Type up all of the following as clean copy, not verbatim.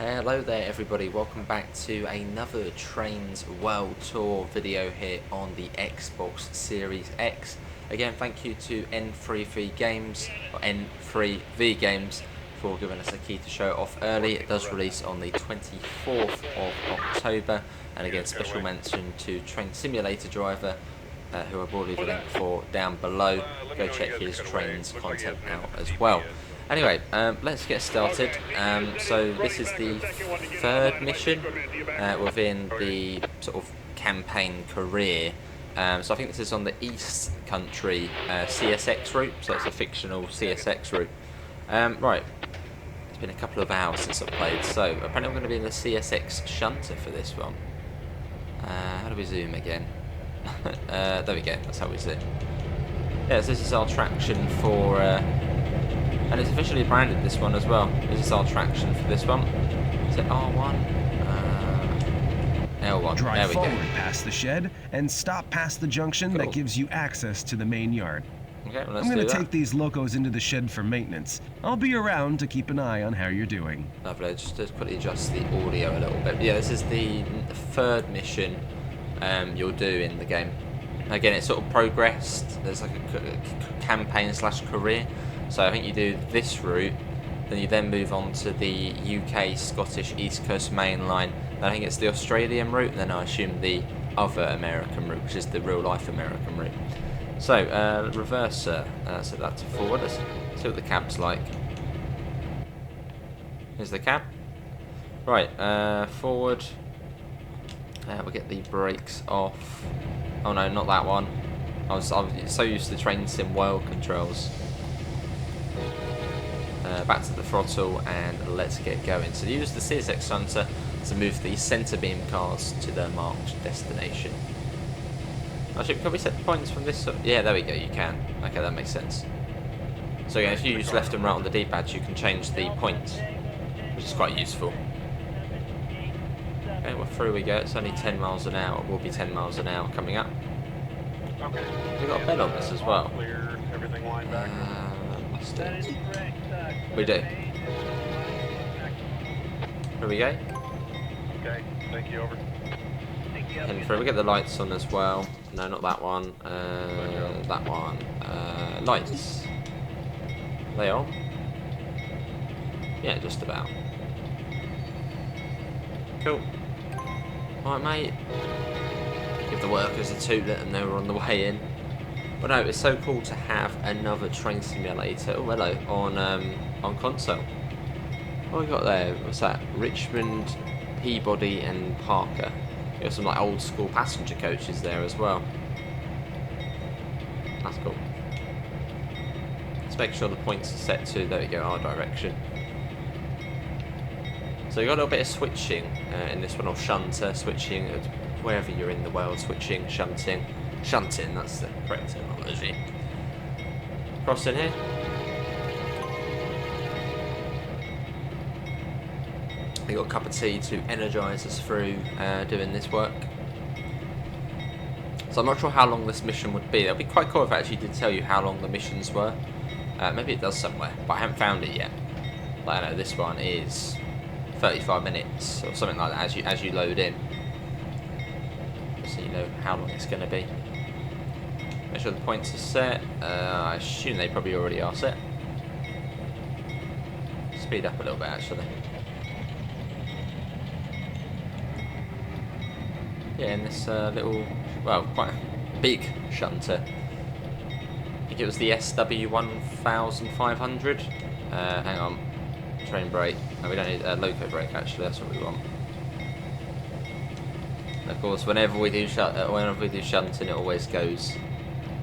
Hello there everybody, welcome back to another Trains World Tour video here on the Xbox Series X. Again, thank you to N3V Games, or N3V Games, for giving us a key to show it off early. It does release on the 24th of October, and again special mention to Train Simulator Driver, who I've already the link for down below. Go check his Trains content out as well. Anyway, let's get started. So this is the third mission within the sort of campaign career. So I think this is on the East Country CSX route, so it's a fictional CSX route. Right, it's been a couple of hours since I've played, so apparently I'm going to be in the CSX Shunter for this one. How do we zoom again? There we go, that's how we zoom. Yeah, so this is our traction for... and it's officially branded, this one as well. This is our traction for this one. Is it R1? L1. Drive there we forward go. past the shed and stop past the junction that gives you access to the main yard. Okay, well, let's I'm going do to that. take these locos into the shed for maintenance. I'll be around to keep an eye on how you're doing. Lovely, just to quickly adjust the audio a little bit. Yeah, this is the third mission you'll do in the game. Again, it's sort of progressed. There's like a campaign slash career. So I think you do this route, then you then move on to the UK, Scottish, East Coast main line. Then I think it's the Australian route, and then I assume the other American route, which is the real life American route. So, reverser, set that to forward. Let's see what the cab's like. Here's the cab. Right, forward. We'll get the brakes off. Oh no, not that one. I was so used to Train Sim World controls. Back to the throttle and let's get going. So use the CSX Shunter to move the centre beam cars to their marked destination. Actually, can we set the points from this? Yeah, there we go, you can. Okay, that makes sense. So again, if you use left and right on the D-pad, you can change the points, which is quite useful. Okay, well, through we go. It's only 10 miles an hour. It will be 10 miles an hour coming up. Okay. We've got a bed on this as well. Clear, everything lined back. We do. Here we go. Okay, thank you, over. Heading through. We get the lights on as well. No, not that one. That one. Lights. Are they on? Yeah, just about. Cool. Alright, mate. Give the workers a toot, let them know we're on the way in. But no, it's so cool to have another train simulator. Oh, hello, on console. What have we got there? What's that? Richmond, Peabody, and Parker. You got some like old school passenger coaches there as well. That's cool. Let's make sure the points are set to, there we go, our direction. So you've got a little bit of switching in this one, or shunter, switching wherever you're in the world, switching, shunting. Shunting, that's the correct terminology. Crossing here. We got a cup of tea to energise us through doing this work. So I'm not sure how long this mission would be. It'd be quite cool if it actually did tell you how long the missions were. Maybe it does somewhere, but I haven't found it yet. Like I know this one is 35 minutes or something like that as you load in, so you know how long it's going to be. Make sure the points are set. I assume they probably already are set. Speed up a little bit actually. Yeah, in this little, well, quite big shunter. I think it was the SW1500. Hang on. Train brake. No, we don't need a loco brake actually, that's what we want. And of course, whenever we do shunting, it always goes a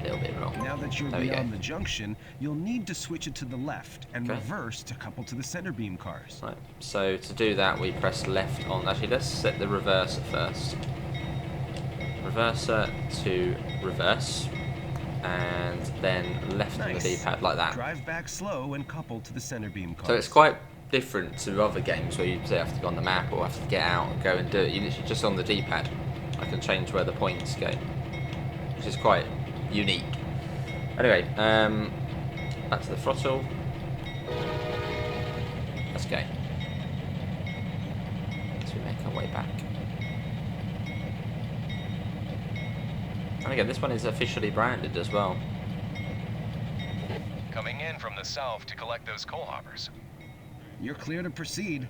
little bit wrong. Now that you're beyond the junction, you'll need to switch it to the left and reverse to couple to the center beam cars. Right, so to do that, we press left on. Actually, let's set the reverser first. Reverser to reverse, and then left on the D-pad like that. Drive back slow and couple to the center beam cars. So it's quite different to other games where you say have to go on the map or have to get out and go and do it. You literally just on the D-pad. I can change where the points go, which is quite unique. Anyway, back to the throttle. Let's go. our way back. And again, this one is officially branded as well. Coming in from the south to collect those coal hoppers. You're clear to proceed.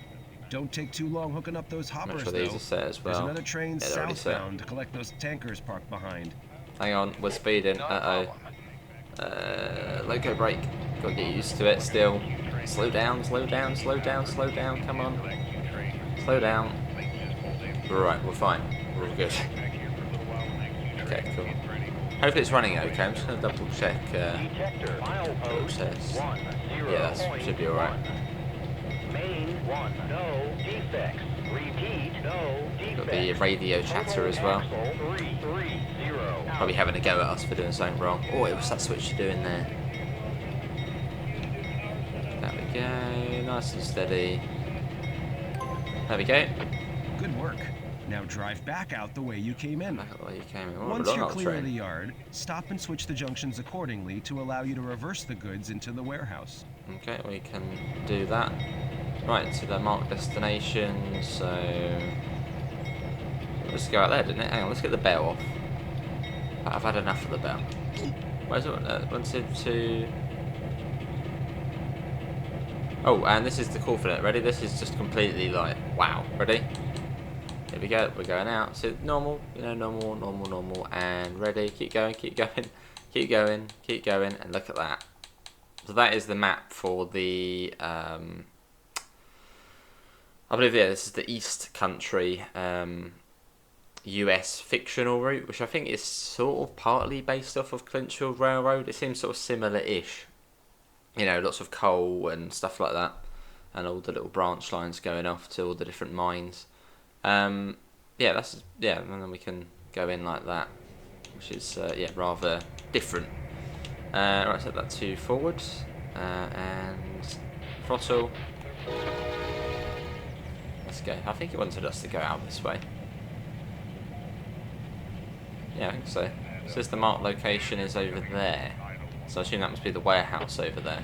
Don't take too long hooking up those hoppers, Make sure though. these are set as well. There's another train Yeah, they're already set. southbound to collect those tankers parked behind. Hang on, we're speeding. Not a Uh-oh. problem. Loco brake. Gotta get used to it still. Slow down, slow down, slow down, slow down. Come on. Slow down. Right, we're fine. We're all good. Okay, cool. Hopefully it's running okay. I'm just gonna double check. What it says. Yeah, that should be alright. Main 1, no defects. Repeat, no defects. Got the radio chatter as well. 330. Probably having a go at us for doing something wrong. Oh, it was that switcher doing there. There we go. Nice and steady. There we go. Good work. Now drive back out the way you came in. Back up the way you came in. Oh, Once we're you're on our clear of train. the yard, stop and switch the junctions accordingly to allow you to reverse the goods into the warehouse. Okay, we can do that. Right, to the marked destination, so... Let's go out there, didn't it? Hang on, let's get the bell off. I've had enough of the bell. Where's it? Wanted to... Oh, and this is the call for it. Ready? This is just completely like, wow. Ready? Here we go. We're going out. So normal, you know, normal, normal, normal, and ready. Keep going, keep going, keep going, keep going, and look at that. So that is the map for the, I believe, yeah, this is the East Country US fictional route, which I think is sort of partly based off of Clinchfield Railroad. It seems sort of similar-ish. You know, lots of coal and stuff like that, and all the little branch lines going off to all the different mines. Yeah, that's, yeah, and then we can go in like that, which is, yeah, rather different. Right, set that to forward, and throttle. Let's go. I think it wanted us to go out this way. Yeah, I think so. It says the marked location is over there, so I assume that must be the warehouse over there.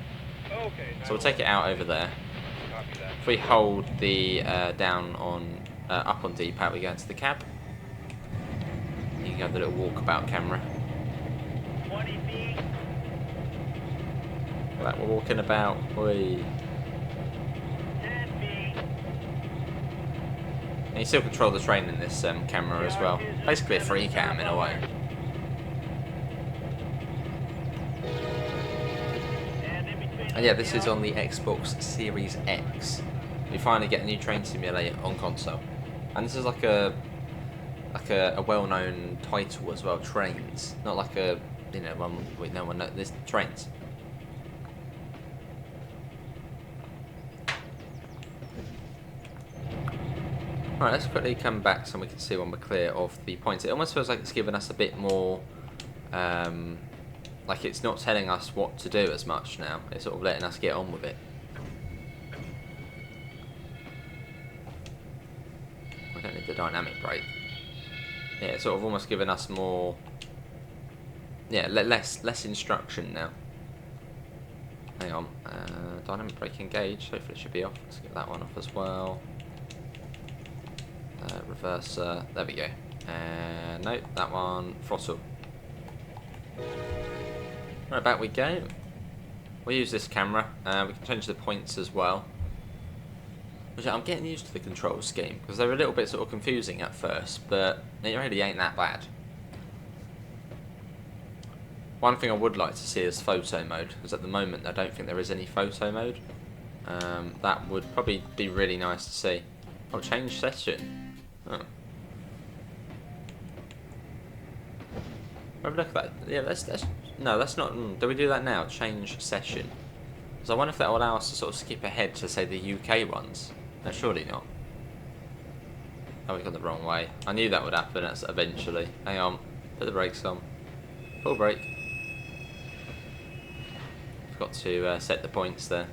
So we'll take it out over there. If we hold the down on up on D-pad, we go into the cab. You can have the little walkabout camera. 20 feet. Like we're walking about. Whee. 10 feet. And you still control the train in this camera as well. Basically a free cam in a way. And yeah, this is on the Xbox Series X. We finally get a new train simulator on console, and this is like a well-known title as well. Trains, not like a, you know, one with no one knows. There's Trains. Right, let's quickly come back so we can see when we're clear of the points. It almost feels like it's giving us a bit more, like it's not telling us what to do as much now. It's sort of letting us get on with it. We don't need the dynamic brake. Yeah, it's sort of almost giving us more, yeah, less instruction now. Hang on, dynamic brake engaged. Hopefully it should be off. Let's get that one off as well. Reverser, there we go. Nope, that one, throttle. Right, back we go. We'll use this camera. We can change the points as well. Which I'm getting used to the control scheme, because they're a little bit sort of confusing at first, but it really ain't that bad. One thing I would like to see is photo mode, because at the moment I don't think there is any photo mode. That would probably be really nice to see. Oh, change session. Oh. Have a look at that. Yeah, that's no, that's not. Do we do that now? Change session. So I wonder if that will allow us to sort of skip ahead to say the UK ones. No, surely not. Oh, we got the wrong way. I knew that would happen eventually. Hang on. Put the brakes on. Full brake. Forgot to set the points there.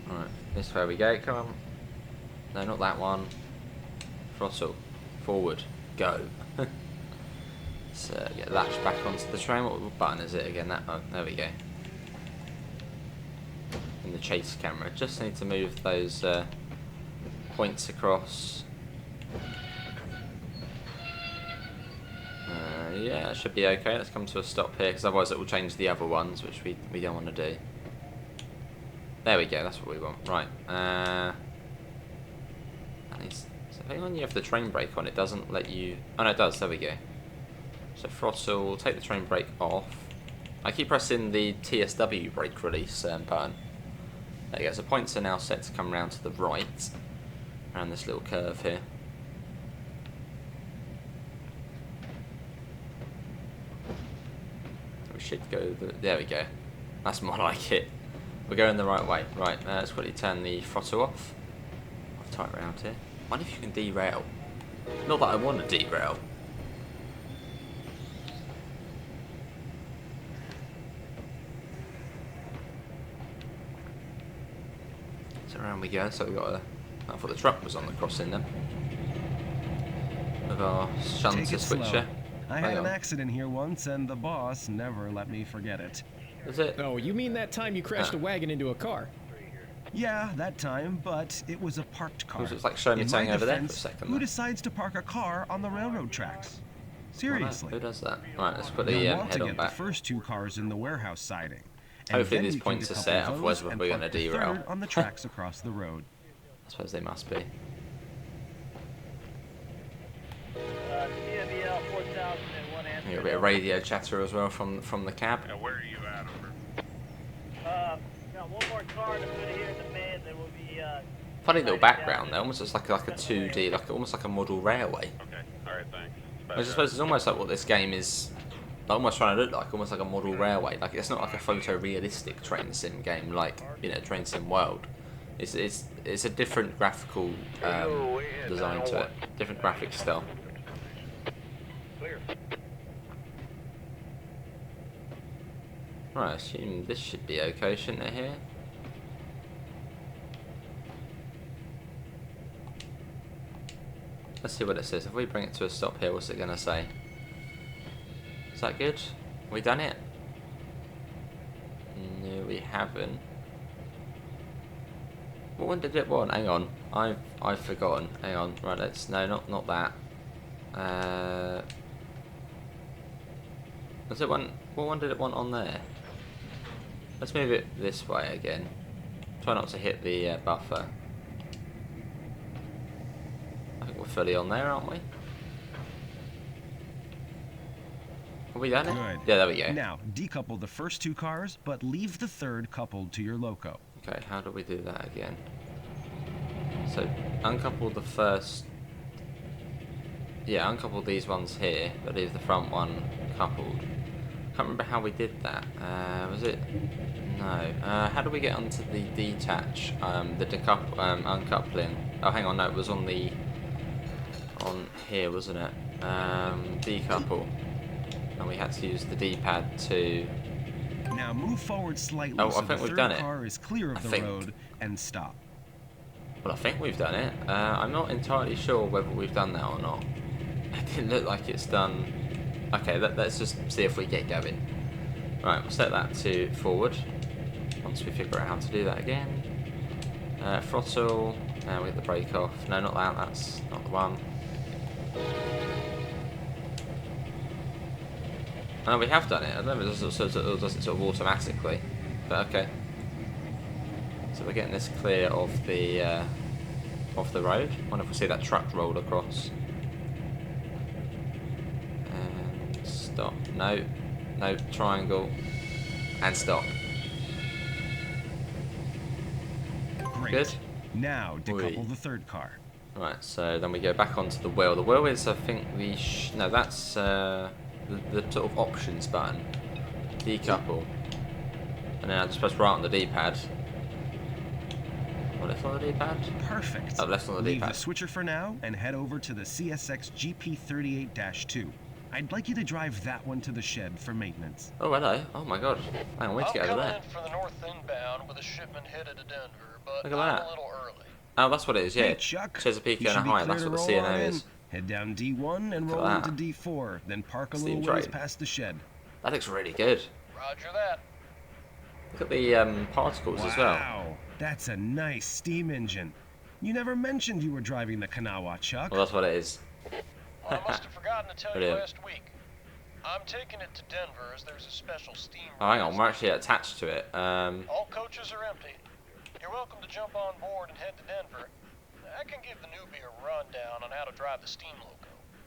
Right, this way we go. Come on. No, not that one. Throttle. Forward. Go. Let's get latched back onto the train. What button is it again? That one. There we go. And the chase camera. Just need to move those points across. Yeah, it should be okay. Let's come to a stop here, because otherwise it will change the other ones, which we don't want to do. There we go, that's what we want. Right. So I think when you have the train brake on, it doesn't let you... Oh no, it does. There we go. So throttle, take the train brake off. I keep pressing the TSW brake release button. There you go. So points are now set to come round to the right, around this little curve here. We should go... There we go. That's more like it. We're going the right way. Right, let's quickly turn the throttle off. I'll tie it around here. I wonder if you can derail. Not that I want to derail. So around we go. So we've got a... I thought the truck was on the crossing then. With our Shunting Switcher. I had an accident here once, and the boss never let me forget it. Is it? Oh, you mean that time you crashed a wagon into a car? Yeah, that time, but it was a parked car. It's like showing me In something my over there for a defense, second. Who There. decides to park a car on the railroad tracks? Seriously. Who does that? Right, let's quickly You'll want head to on get back. the first 2 cars in the warehouse siding. And Hopefully then these we can points are decouple set, those otherwise and we're going to park the derail. third on the tracks across the road. I suppose they must be. CMBL 4001 You got a bit of radio chatter as well from the cab. Now, where are you at, over? Got one more car to put here in the bed that will be, Funny little background there, almost just like a 2D, almost like a model railway. Okay, alright, thanks. I suppose it's almost like what this game is almost trying to look like, almost like a model railway. Like it's not like a photorealistic train sim game like, you know, Train Sim World. It's a different graphical design to it, different graphic style. clear. Right, I assume this should be okay, shouldn't it here? Let's see what it says. If we bring it to a stop here, what's it going to say? Is that good? We done it? No, we haven't. What one did it want? Hang on. I've forgotten. Hang on. Right, let's... No, not that. Was it one... What one did it want on there? Let's move it this way again. Try not to hit the buffer. I think we're fully on there, aren't we? Have we done it? Good. Yeah, there we go. Now, decouple the first 2 cars, but leave the third coupled to your loco. Okay, how do we do that again? So, uncouple the first... Yeah, uncouple these ones here, but leave the front one coupled. Can't remember how we did that. Was it... No. How do we get onto the detach? Uncoupling. Oh, hang on, no, it was on the... On here, wasn't it? Decouple. And we had to use the D-pad to... Now move forward slightly Oh, so I think the we've third done it. car is clear of I the think. road and stop. Well, I think we've done it. I'm not entirely sure whether we've done that or not. It didn't look like it's done. Okay, let's just see if we get going. Right, we'll set that to forward. Once we figure out how to do that again. Throttle. Now we get the brake off. No, not that. That's not the one. Oh, we have done it. I don't know if it does it sort of automatically, but okay. So we're getting this clear of the road. I wonder if we see that truck roll across. And stop. No, no, triangle, and stop. Great. Good. Now decouple Oi. the third car. Right. So then we go back onto the wheel. The wheel is, I think, no, that's the sort of options button. Decouple. And then I just press right on the D-pad. Or left on the D-pad? Perfect. Oh, left on the Leave D-pad. the switcher for now and head over to the CSX GP38-2. I'd like you to drive that one to the shed for maintenance. Oh, hello. Oh my god. Hang on, where'd you I'm get over coming there? in for the north inbound with a shipment headed to Denver, but Look at I'm that. a little early. Oh, that's what it is, yeah. Hey, Chuck. Chesapeake You and should be Ohio, clear that's to what the roll on CNO in. is. Head down D1 and roll that. into D4, then park a Steam little ways train. past the shed. That looks really good. Roger that. Look at the particles as well. Wow, that's a nice steam engine. You never mentioned you were driving the Kanawha, Chuck. Well, that's what it is. Well, I must have forgotten to tell you Brilliant. last week. I'm taking it to Denver as there's a special steam. Oh, hang on, we're actually attached to it. All coaches are empty. You're welcome to jump on board and head to Denver. I can give the newbie a rundown on how to drive the steam loco.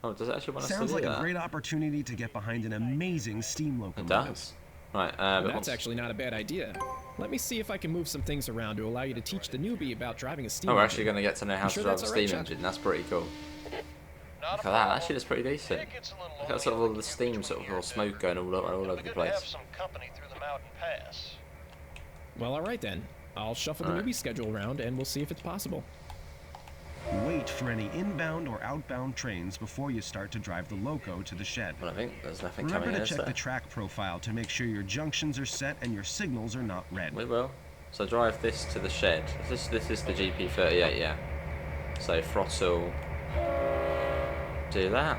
Oh, does it actually want us to Sounds do like that? a great opportunity to get behind an amazing steam It locomotive. does. Right, That's actually not a bad idea. Let me see if I can move some things around to allow you to teach the newbie about driving a steam oh, we're engine. actually going to get to know how to sure drive a that's steam all right, Chuck? engine. That's pretty cool. Not Look a at that. problem. Actually, that's pretty decent. It gets a little Look at sort of lonely all the here steam, between sort of here all and smoke Denver. going all over It'll the be good to have place. some company through the mountain pass. Well, all right then. I'll shuffle All the right. newbie schedule around and we'll see if it's possible. Wait for any inbound or outbound trains before you start to drive the loco to the shed. Well, I think there's nothing Remember coming to in, is check there? the track profile to make sure your junctions are set and your signals are not red. We will. So drive this to the shed. This is the GP38, yeah. So throttle. Do that.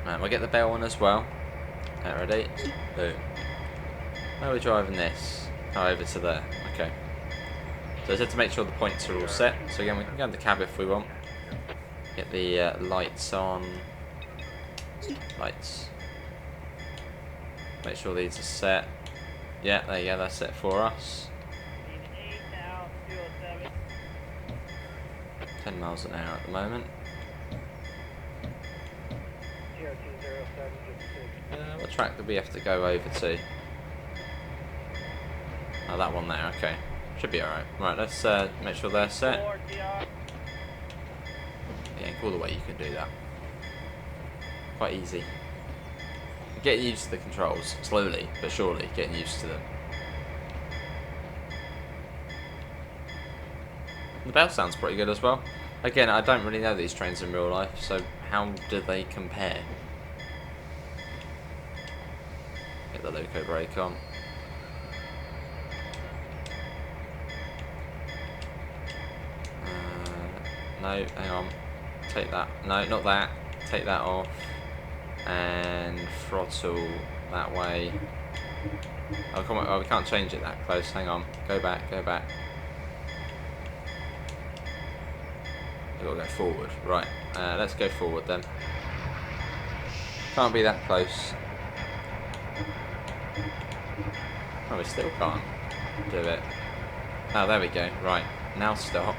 And we'll get the bell on as well. Ready? Boom. How are we driving this? Oh, over to there. Okay. So I said to make sure the points are all set. So again, we can go in the cab if we want. Get the lights on. Lights. Make sure these are set. Yeah, there you go. That's set for us. 8 now, 207. 10 miles an hour at the moment. What track do we have to go over to? Oh, that one there. Okay. Should be alright. Right, let's make sure they're set. 4 TR. Yeah, all the way you can do that. Quite easy. Getting used to the controls. Slowly, but surely, getting used to them. The bell sounds pretty good as well. Again, I don't really know these trains in real life, so how do they compare? Get the loco brake on. No, hang on. Take that. No, not that. Take that off. And throttle that way. Oh, come on. Oh, we can't change it that close. Hang on. Go back, go back. We've got to go forward. Right. Let's go forward then. Can't be that close. Oh, we still can't do it. Oh, there we go. Right. Now stop.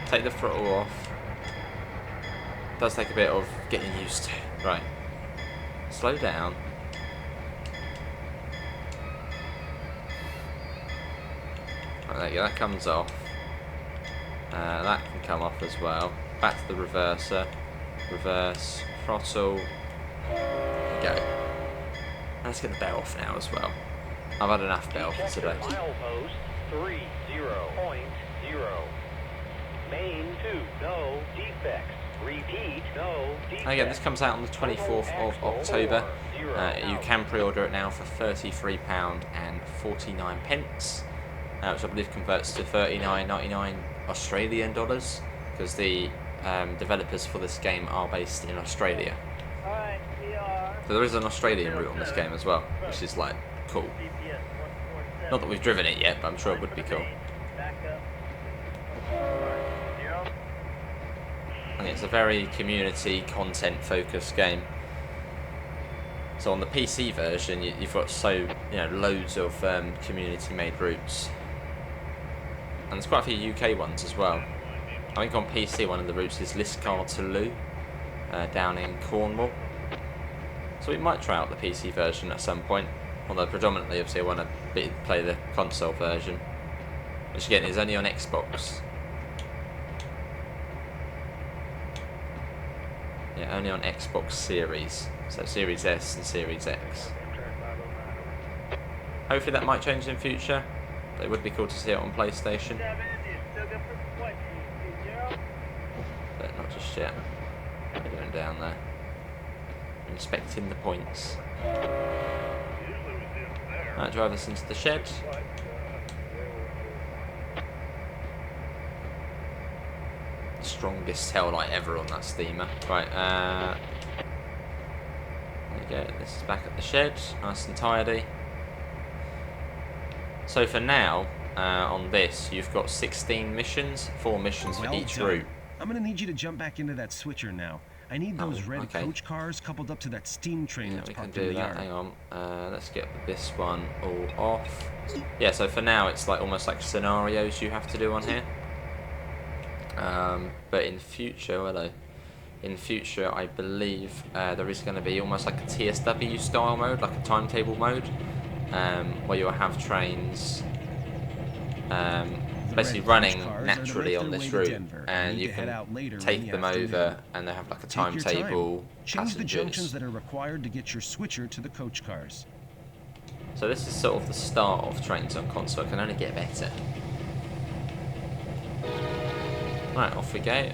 Take the throttle off. Does take a bit of getting used to. Right. Slow down. Right, there you go. That comes off. That can come off as well. Back to the reverser. Reverse. Throttle. There we go. Let's get the bell off now as well. I've had enough bell for today. Milepost 30.0. Main 2, no defects. Repeat, no defects. Again, this comes out on the 24th of October. You can pre-order it now for £33.49, which I believe converts to $39.99 Australian dollars, because the developers for this game are based in Australia. Alright, we are. So there is an Australian route on this game as well, which is like cool. GPS 147. Not that we've driven it yet, but I'm sure it would be cool. Back up. And it's a very community content focused game. So on the PC version, you've got loads of community made routes, and there's quite a few UK ones as well. I think on PC one of the routes is Liscar to Loo, down in Cornwall. So we might try out the PC version at some point, although predominantly obviously I want to play the console version, which again is only on Xbox. Yeah, only on Xbox Series, so Series S and Series X. Hopefully that might change in future, but it would be cool to see it on PlayStation, 7 is still good for what? 20. but not just yet. What are you doing down there? Inspecting the points. Right, drive us into the shed. Let's strongest taillight ever on that steamer. Right, there you go. This is back at the shed, nice and tidy. So for now, on this, you've got 16 missions, 4 missions for each route. I'm gonna need you to jump back into that switcher now. I need those red coach cars coupled up to that steam train that's parked in the yard. Hang on, let's get this one all off. Yeah, so for now it's like almost like scenarios you have to do on here. But in future, in future I believe there is going to be almost like a TSW style mode, like a timetable mode, where you'll have trains basically running naturally on this route, and you can take them over and they have like a timetable. Change the junctions that are required to get your switcher to the coach cars. So this is sort of the start of Trains on console. It can only get better. Right, off we go.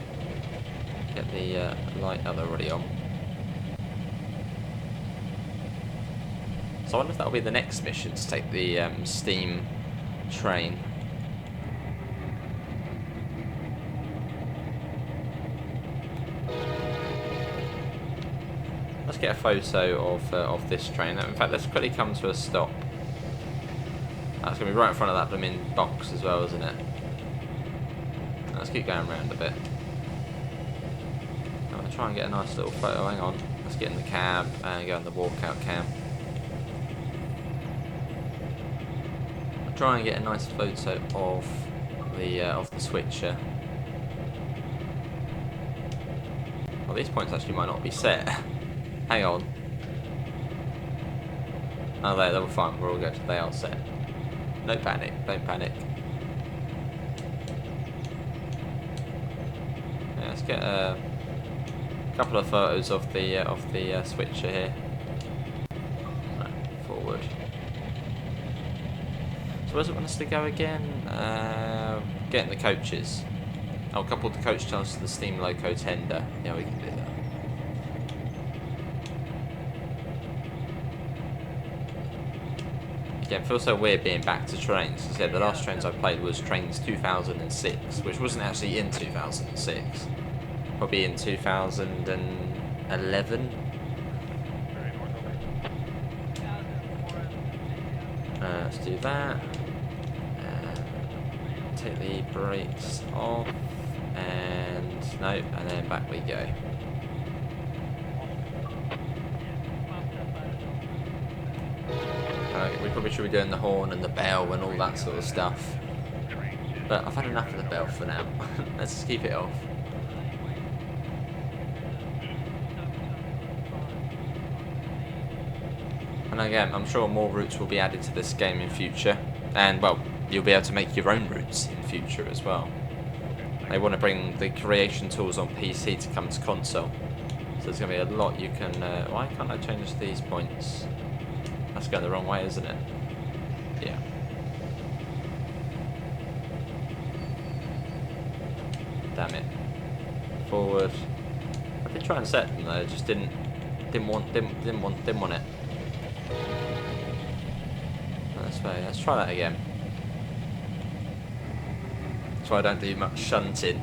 Get the light. Oh, they're already on. So I wonder if that'll be the next mission, to take the steam train. Let's get a photo of this train. In fact, let's quickly come to a stop. That's going to be right in front of that blooming box as well, isn't it? Let's keep going around a bit. I'm going to try and get a nice little photo. Hang on. Let's get in the cab and go in the walkout cam. I'll try and get a nice photo of the switcher. Well, these points actually might not be set. Hang on. Oh, they're all fine. We're all good. They are set. No panic. Don't panic. Yeah, let's get a couple of photos of the switcher here. Right, forward. So where's it want us to go again? Getting the coaches. Oh, couple the coach tunnels to the steam loco tender. Yeah, we can do that. Yeah, it feels so weird being back to Trains. As I said, the last Trains I played was Trains 2006, which wasn't actually in 2006. Probably in 2011. Let's do that. Take the brakes off, and no, and then back we go. We probably should be doing the horn and the bell and all that sort of stuff, but I've had enough of the bell for now. Let's just keep it off. And again, I'm sure more routes will be added to this game in future, and well, you'll be able to make your own routes in future as well. They want to bring the creation tools on PC to come to console, so there's going to be a lot you can... why can't I change these points? That's going the wrong way, isn't it? Yeah. Damn it. Forward. I did try and set them though, just didn't want it. Let's try that again. That's why I don't do much shunting.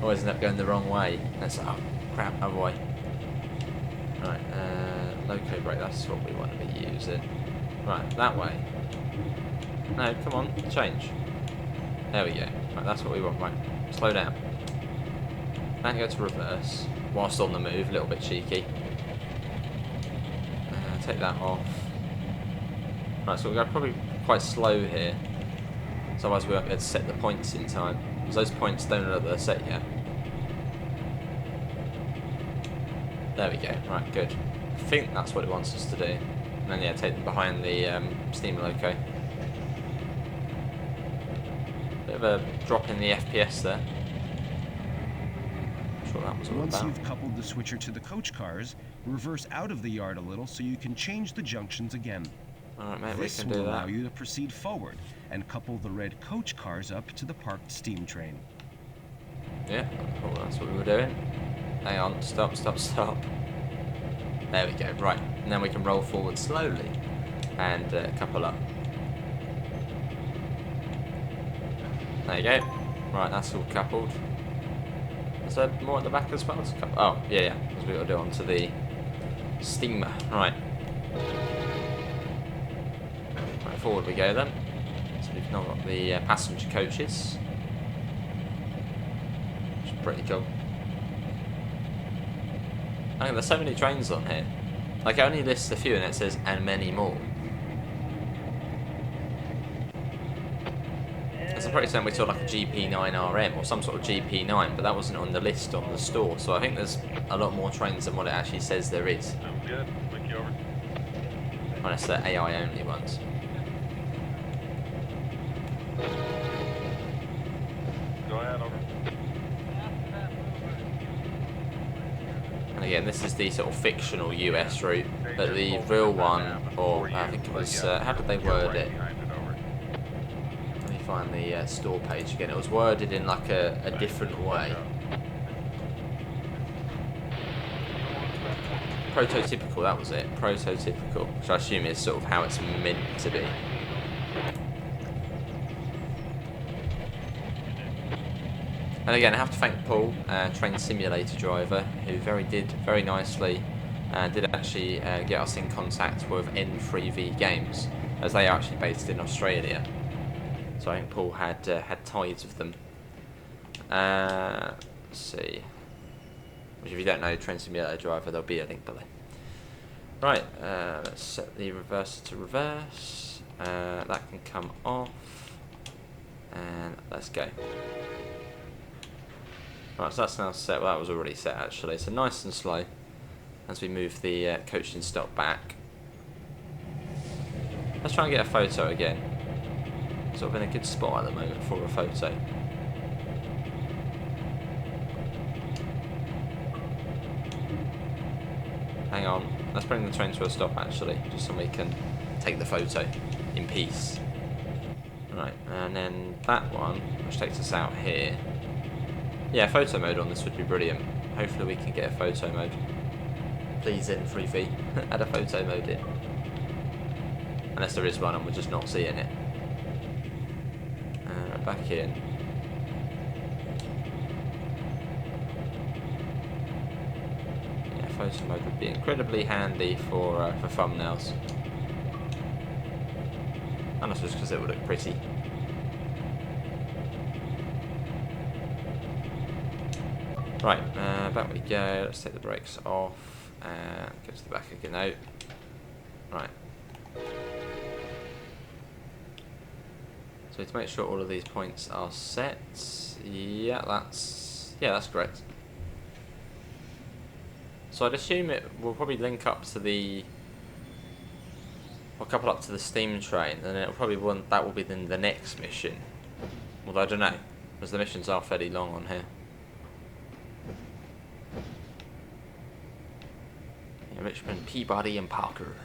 Always end up going the wrong way. That's oh crap, oh boy. Right, loco brake, that's what we want to be using. Right, that way. No, come on, change. There we go. Right, that's what we want. Right, slow down. Then go to reverse, whilst on the move, a little bit cheeky. Take that off. Right, so we're going probably quite slow here. So otherwise we won't be able to set the points in time. Because those points don't look like they're set yet. There we go. Right, good. I think that's what it wants us to do. And then yeah, take them behind the steam loco. Bit of a drop in the FPS there. Not sure what that was all Once about. you've coupled the switcher to the coach cars, reverse out of the yard a little so you can change the junctions again. Alright mate, This we can do will allow that. you to proceed forward and couple the red coach cars up to the parked steam train. Yeah, cool, that's what we were doing. Hang on, stop. There we go, right. And then we can roll forward slowly and couple up. There you go. Right, that's all coupled. Is there more at the back as well? Oh, yeah, yeah. Because we've got to do onto the steamer. Right. Right, forward we go then. So we've now got the passenger coaches. Which is pretty cool. I think there's so many trains on here. Like, I only list a few and it says, and many more. Because I'm pretty certain we saw like a GP9RM or some sort of GP9, but that wasn't on the list on the store. So I think there's a lot more trains than what it actually says there is. Sounds good. Link you over. Unless they're AI only ones. Go ahead, over. And again, this is the sort of fictional US route, but the real one, or I think it was, how did they word it? Let me find the store page again. It was worded in like a different way. Prototypical, that was it. Prototypical, which I assume is sort of how it's meant to be. And again, I have to thank Paul, train simulator driver, who did very nicely, did actually get us in contact with N3V Games, as they are actually based in Australia. So I think Paul had ties with them. Let's see. Which, if you don't know, train simulator driver, there'll be a link below. Right, let's set the reverser to reverse. That can come off, and let's go. Right, so that's now set. Well, that was already set actually. So nice and slow as we move the coaching stop back. Let's try and get a photo again. Sort of in a good spot at the moment for a photo. Hang on, let's bring the train to a stop actually, just so we can take the photo in peace. Right, and then that one, which takes us out here. Yeah, photo mode on this would be brilliant. Hopefully we can get a photo mode. Please, N3V, add a photo mode in. Unless there is one and we're just not seeing it. Back in. Yeah, photo mode would be incredibly handy for thumbnails. And that's just because it would look pretty. Right, back we go. Let's take the brakes off and go to the back again out. Right. So to make sure all of these points are set. Yeah, that's correct. So I'd assume it will probably link up to the, or couple up to the steam train, and it'll probably that will be then the next mission. Although I don't know, because the missions are fairly long on here. Yeah, Richmond, Peabody, and Parker.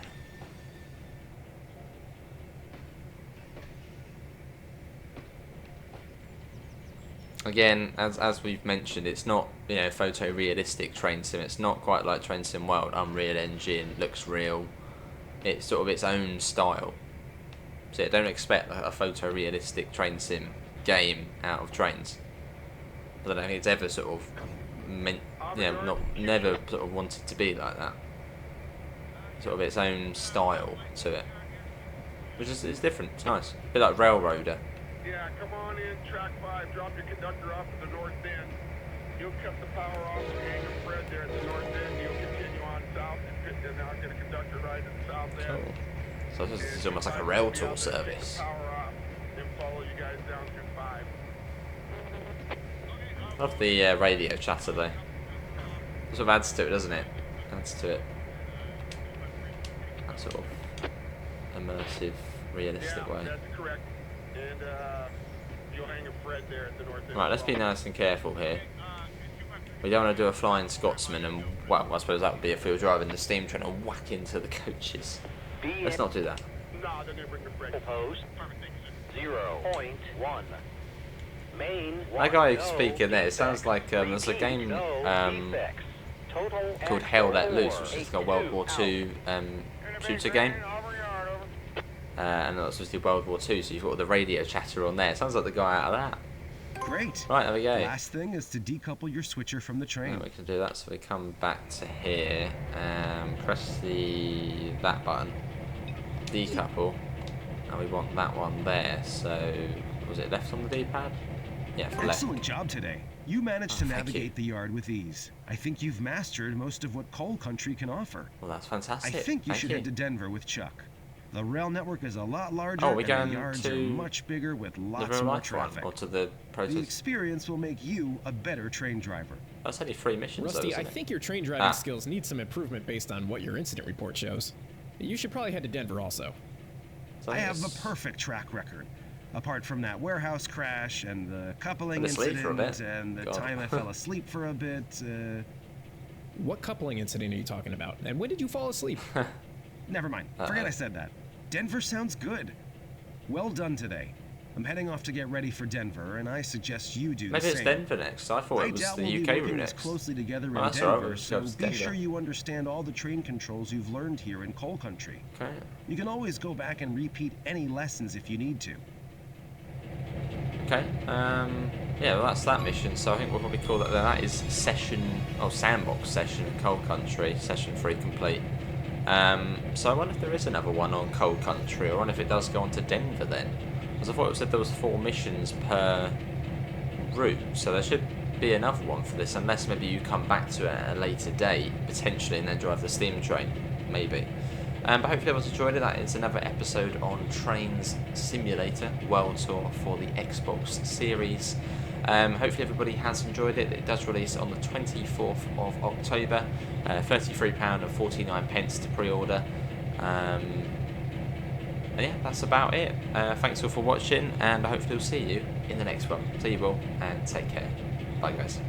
Again, as we've mentioned, it's not, you know, photorealistic train sim. It's not quite like Train Sim World. Unreal Engine, looks real. It's sort of its own style. So yeah, don't expect a photorealistic train sim game out of trains. I don't think it's ever sort of meant, you know, never sort of wanted to be like that. Sort of its own style to it, which is different. It's nice. A bit like Railroader. Yeah, come on in, track 5, drop your conductor off at the north end. You'll cut the power off and hang a Fred there at the north end. You'll continue on south and now get a conductor right at the south end. Cool. So this is almost like a rail tour service. Power off, then follow you guys down through 5. Love the radio chatter though. It sort of adds to it, doesn't it? Adds to it. That sort of immersive, realistic way. That's correct. And you'll hang a Fred there at the north end. Right, let's be nice and careful here. We don't want to do a flying Scotsman and, well, I suppose that would be if we were driving the steam train and whack into the coaches. Let's not do that. No, they're going to bring the Fred. Post 0.1. Main. That guy who's speaking there, it sounds like there's a game called Hell Let Loose, which is like a World War II shooter game. And that's supposed to be World War II, so you've got all the radio chatter on there. It sounds like the guy out of that. Great. Right, there we go. Last thing is to decouple your switcher from the train. We can do that, so we come back to here and press that button, decouple, and we want that one there. So was it left on the D-pad? Yeah, for left. Excellent job today. You managed to thank you. navigate the yard with ease. I think you've mastered most of what coal country can offer. Well, that's I fantastic. think you Thank should head to Denver with Chuck. The rail network is a lot larger Oh, we're and going the yards to are much bigger with the lots real more life one, traffic. or to the The prototype? experience will make you a better train driver. That's only 3 missions, though, Rusty, I isn't it? think your train driving Ah. skills need some improvement based on what your incident report shows. You should probably head to Denver also. So I have the it's- perfect track record. Apart from that warehouse crash and the coupling Fell asleep for a incident bit. and the God. time I fell asleep for a bit, What coupling incident are you talking about? And when did you fall asleep? never mind. Forget I said that. Denver sounds good. Well done today. I'm heading off to get ready for Denver, and I suggest you do Maybe the it's same. Denver next. I thought I it was doubt the we'll be UK route working as next. closely together Oh, in that's all right, Denver, we'll just so go to be Denver. sure you understand all the train controls you've learned here in coal country. Okay. You can always go back and repeat any lessons if you need to. Okay. Yeah, well, that's that mission. So I think we'll probably call that. That is sandbox session in coal country. Session 3 complete. So I wonder if there is another one on coal country, or I wonder if it does go on to Denver then. Because I thought it said there was 4 missions per route, so there should be another one for this, unless maybe you come back to it at a later date, potentially, and then drive the steam train, maybe. But hopefully everyone's enjoyed it. That is another episode on Trains Simulator World Tour for the Xbox Series. Hopefully everybody has enjoyed it. It does release on the 24th of October. £33.49 to pre-order. And yeah, that's about it. Thanks all for watching, and I hopefully we'll see you in the next one. See you all, and take care. Bye guys.